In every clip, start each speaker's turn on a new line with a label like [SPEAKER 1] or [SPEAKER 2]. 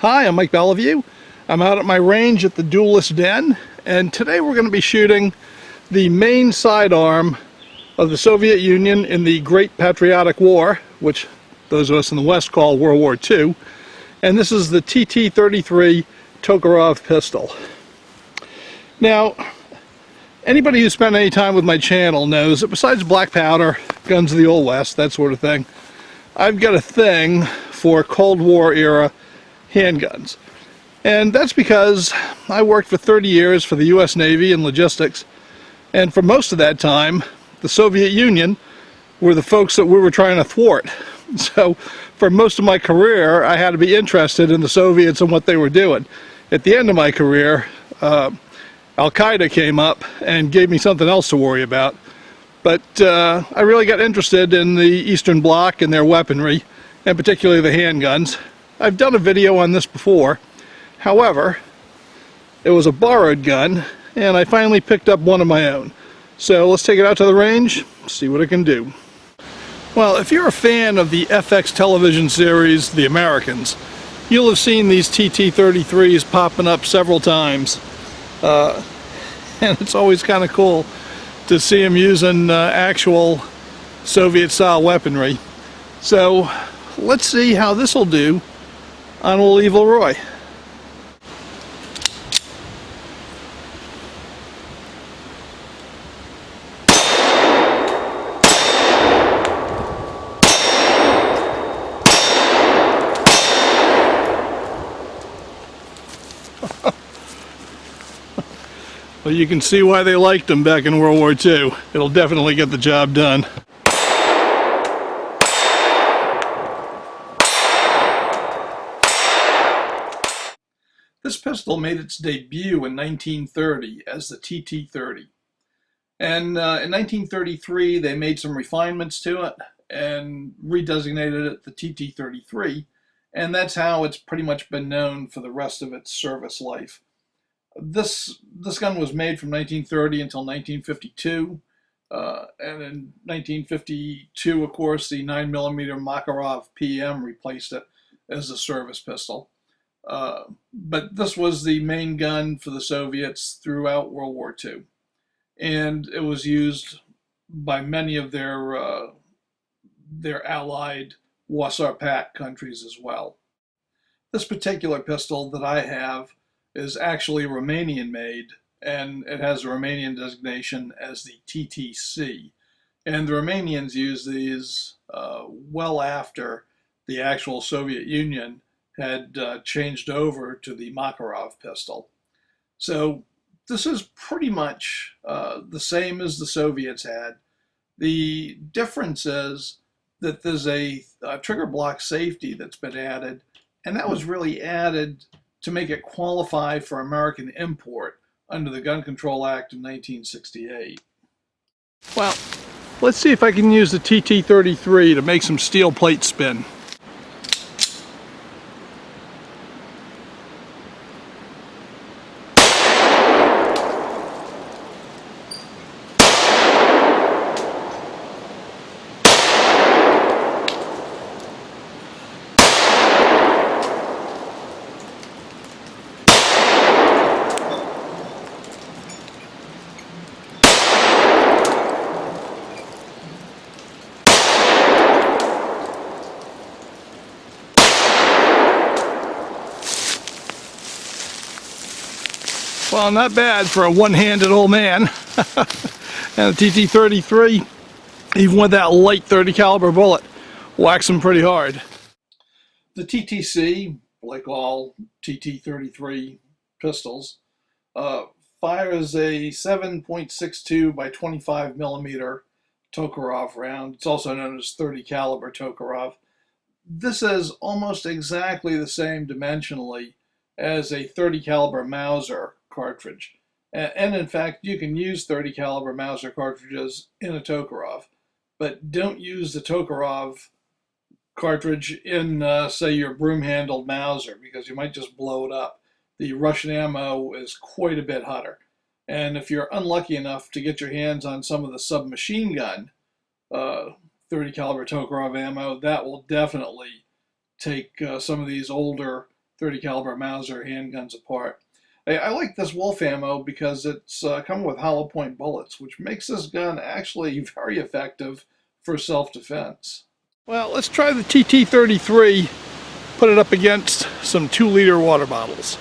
[SPEAKER 1] Hi, I'm Mike Bellevue. I'm out at my range at the Duelist Den, and today we're going to be shooting the main sidearm of the Soviet Union in the Great Patriotic War, which those of us in the West call World War II, and this is the TT33 Tokarev pistol. Now, anybody who spent any time with my channel knows that besides black powder, guns of the Old West, that sort of thing, I've got a thing for Cold War era handguns. And that's because I worked for 30 years for the US Navy in logistics, and for most of that time the Soviet Union were the folks that we were trying to thwart. So for most of my career I had to be interested in the Soviets and what they were doing. At the end of my career, Al-Qaeda came up and gave me something else to worry about. But I really got interested in the Eastern Bloc and their weaponry, and particularly the handguns. I've done a video on this before. However, it was a borrowed gun, and I finally picked up one of my own. So let's take it out to the range, see what it can do. Well, if you're a fan of the FX television series, The Americans, you'll have seen these TT33s popping up several times. And it's always kind of cool to see them using actual Soviet-style weaponry. So let's see how this will do on Old Evil Roy. Well, you can see why they liked them back in World War II. It'll definitely get the job done. This pistol made its debut in 1930 as the TT30. And in 1933 they made some refinements to it and redesignated it the TT33, and that's how it's pretty much been known for the rest of its service life. This gun was made from 1930 until 1952, and in 1952, of course, the 9mm Makarov PM replaced it as a service pistol. But this was the main gun for the Soviets throughout World War II, and it was used by many of their allied Warsaw Pact countries as well. This particular pistol that I have is actually Romanian made, and it has a Romanian designation as the TTC. And the Romanians used these well after the actual Soviet Union had changed over to the Makarov pistol. So this is pretty much the same as the Soviets had. The difference is that there's a trigger block safety that's been added, and that was really added to make it qualify for American import under the Gun Control Act of 1968. Well, let's see if I can use the TT33 to make some steel plate spin. Well, not bad for a one-handed old man. And the TT33, even with that light 30 caliber bullet, whacks him pretty hard. The TTC, like all TT33 pistols, fires a 7.62 by 25mm Tokarev round. It's also known as 30 caliber Tokarev. This is almost exactly the same dimensionally as a 30 caliber Mauser cartridge. And in fact, you can use 30 caliber Mauser cartridges in a Tokarev, but don't use the Tokarev cartridge in, say, your broom-handled Mauser, because you might just blow it up. The Russian ammo is quite a bit hotter. And if you're unlucky enough to get your hands on some of the submachine gun 30 caliber Tokarev ammo, that will definitely take some of these older .30 caliber Mauser handguns apart. I like this Wolf ammo because it's come with hollow point bullets, which makes this gun actually very effective for self-defense. Well, let's try the TT33, put it up against some 2-liter water bottles.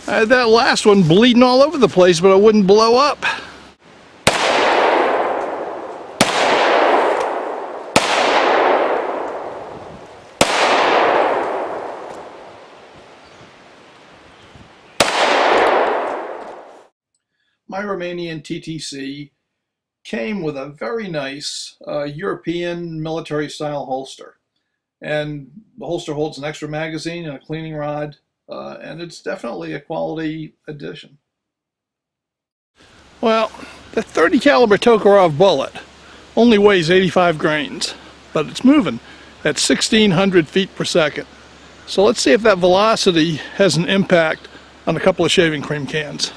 [SPEAKER 1] I had that last one bleeding all over the place, but it wouldn't blow up. My Romanian TTC came with a very nice European military-style holster. And the holster holds an extra magazine and a cleaning rod. And it's definitely a quality addition. Well, the .30 caliber Tokarev bullet only weighs 85 grains, but it's moving at 1,600 feet per second. So let's see if that velocity has an impact on a couple of shaving cream cans.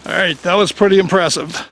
[SPEAKER 1] All right, that was pretty impressive.